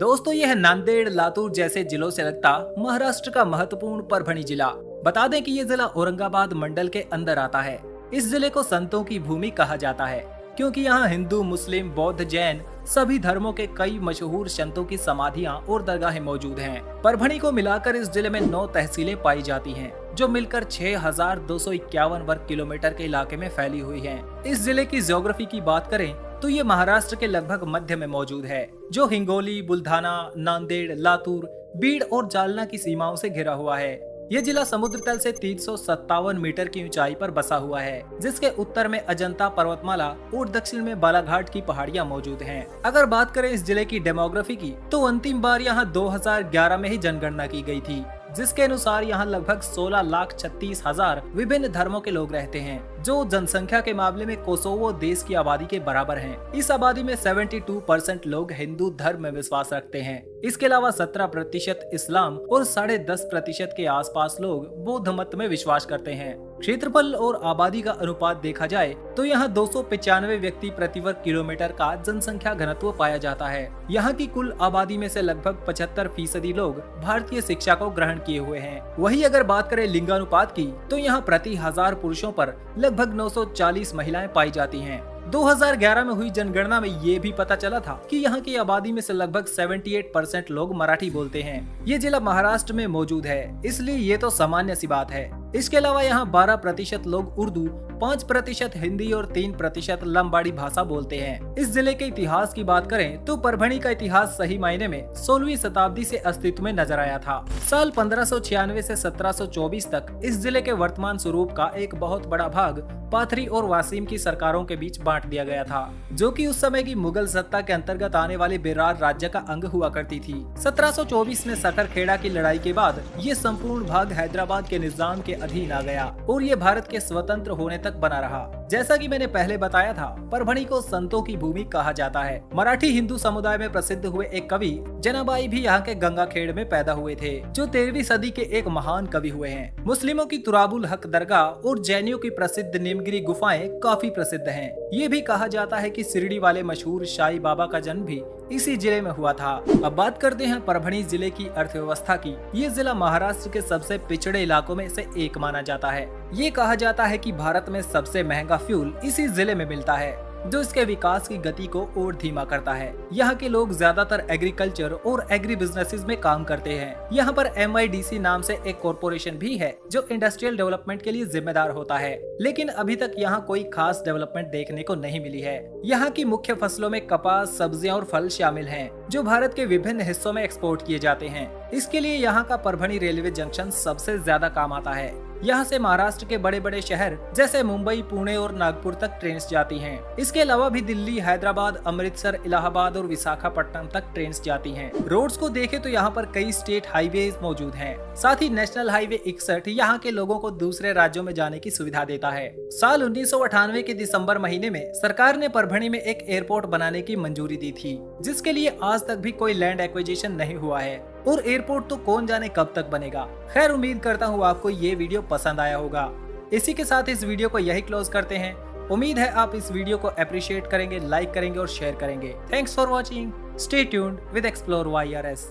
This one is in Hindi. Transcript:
दोस्तों यह नांदेड़, लातूर जैसे जिलों से लगता महाराष्ट्र का महत्वपूर्ण परभणी जिला। बता दें कि ये जिला औरंगाबाद मंडल के अंदर आता है। इस जिले को संतों की भूमि कहा जाता है क्योंकि यहाँ हिंदू, मुस्लिम, बौद्ध, जैन सभी धर्मों के कई मशहूर संतों की समाधियाँ और दरगाहें मौजूद हैं। परभणी को मिलाकर इस जिले में 9 तहसीलें पाई जाती हैं, जो मिलकर 6251 वर्ग किलोमीटर के इलाके में फैली हुई हैं। इस जिले की ज्योग्राफी की बात करें तो ये महाराष्ट्र के लगभग मध्य में मौजूद है, जो हिंगोली, बुल्धाना, नांदेड़, लातूर, बीड़ और जालना की सीमाओं से घिरा हुआ है। ये जिला समुद्र तल से 357 मीटर की ऊंचाई पर बसा हुआ है, जिसके उत्तर में अजंता पर्वतमाला और दक्षिण में बालाघाट की पहाड़ियां मौजूद हैं। अगर बात करें इस जिले की डेमोग्राफी की, तो अंतिम बार यहाँ 2011 में ही जनगणना की गई थी, जिसके अनुसार यहाँ लगभग 16,36,000 विभिन्न धर्मों के लोग रहते हैं, जो जनसंख्या के मामले में कोसोवो देश की आबादी के बराबर हैं। इस आबादी में 72% लोग हिंदू धर्म में विश्वास रखते हैं। इसके अलावा 17% इस्लाम और 10.5% के आसपास लोग बौद्ध मत में विश्वास करते हैं। क्षेत्रफल और आबादी का अनुपात देखा जाए तो यहाँ 295 व्यक्ति प्रति वर्ग किलोमीटर का जनसंख्या घनत्व पाया जाता है। यहाँ की कुल आबादी में से लगभग 75% लोग भारतीय शिक्षा को ग्रहण किए हुए हैं। वहीं अगर बात करें लिंगानुपात की, तो यहाँ प्रति 1000 पुरुषों पर लगभग 940 महिलाएं पाई जाती हैं। 2011 में हुई जनगणना में ये भी पता चला था कि यहाँ की आबादी में से लगभग 78% लोग मराठी बोलते हैं। ये जिला महाराष्ट्र में मौजूद है, इसलिए ये तो सामान्य सी बात है। इसके अलावा यहाँ 12% लोग उर्दू, 5% हिंदी और 3% लंबाड़ी भाषा बोलते हैं। इस जिले के इतिहास की बात करें तो परभणी का इतिहास सही मायने में 16वीं शताब्दी से अस्तित्व में नजर आया था। साल 1596 से 1724 तक इस जिले के वर्तमान स्वरूप का एक बहुत बड़ा भाग पाथरी और वासीम की सरकारों के बीच बांट दिया गया था, जो कि उस समय की मुगल सत्ता के अंतर्गत आने वाले बेरार राज्य का अंग हुआ करती थी। 1724 में सकरखेड़ा की लड़ाई के बाद ये संपूर्ण भाग हैदराबाद के निजाम के अधीन आ गया और ये भारत के स्वतंत्र होने तक बना रहा। जैसा कि मैंने पहले बताया था, परभणी को संतों की भूमि कहा जाता है। मराठी हिंदू समुदाय में प्रसिद्ध हुए एक कवि जनाबाई भी यहाँ के गंगाखेड़ में पैदा हुए थे, जो 13वीं सदी के एक महान कवि हुए हैं। मुस्लिमों की तुराबुल हक दरगाह और जैनियों की प्रसिद्ध नीमगिरी गुफाएं काफी प्रसिद्ध हैं। ये भी कहा जाता है कि शिरडी वाले मशहूर साईं बाबा का जन्म भी इसी जिले में हुआ था। अब बात करते हैं परभणी जिले की अर्थव्यवस्था की। ये जिला महाराष्ट्र के सबसे पिछड़े इलाकों में से एक माना जाता है। ये कहा जाता है कि भारत में सबसे महंगा फ्यूल इसी जिले में मिलता है, जो इसके विकास की गति को और धीमा करता है। यहाँ के लोग ज्यादातर एग्रीकल्चर और एग्री बिजनेसेस में काम करते हैं। यहाँ पर MIDC नाम से एक कॉरपोरेशन भी है, जो इंडस्ट्रियल डेवलपमेंट के लिए जिम्मेदार होता है, लेकिन अभी तक यहाँ कोई खास डेवलपमेंट देखने को नहीं मिली है। यहाँ की मुख्य फसलों में कपास, सब्जियाँ और फल शामिल हैं, जो भारत के विभिन्न हिस्सों में एक्सपोर्ट किए जाते हैं। इसके लिए यहाँ का परभणी रेलवे जंक्शन सबसे ज्यादा काम आता है। यहाँ से महाराष्ट्र के बड़े बड़े शहर जैसे मुंबई, पुणे और नागपुर तक ट्रेन्स जाती हैं। इसके अलावा भी दिल्ली, हैदराबाद, अमृतसर, इलाहाबाद और विशाखापट्टनम तक ट्रेन्स जाती हैं। रोड्स को देखें तो यहाँ पर कई स्टेट हाईवेज मौजूद हैं। साथ ही नेशनल हाईवे 61 यहाँ के लोगों को दूसरे राज्यों में जाने की सुविधा देता है। साल 1998 के दिसंबर महीने में सरकार ने परभणी में एक एयरपोर्ट बनाने की मंजूरी दी थी, जिसके लिए आज तक भी कोई लैंड एक्विजिशन नहीं हुआ है और एयरपोर्ट तो कौन जाने कब तक बनेगा। खैर, उम्मीद करता हूँ आपको ये वीडियो पसंद आया होगा। इसी के साथ इस वीडियो को यही क्लोज करते हैं। उम्मीद है आप इस वीडियो को अप्रिशिएट करेंगे, लाइक करेंगे और शेयर करेंगे। Thanks for watching. Stay tuned with explore YRS।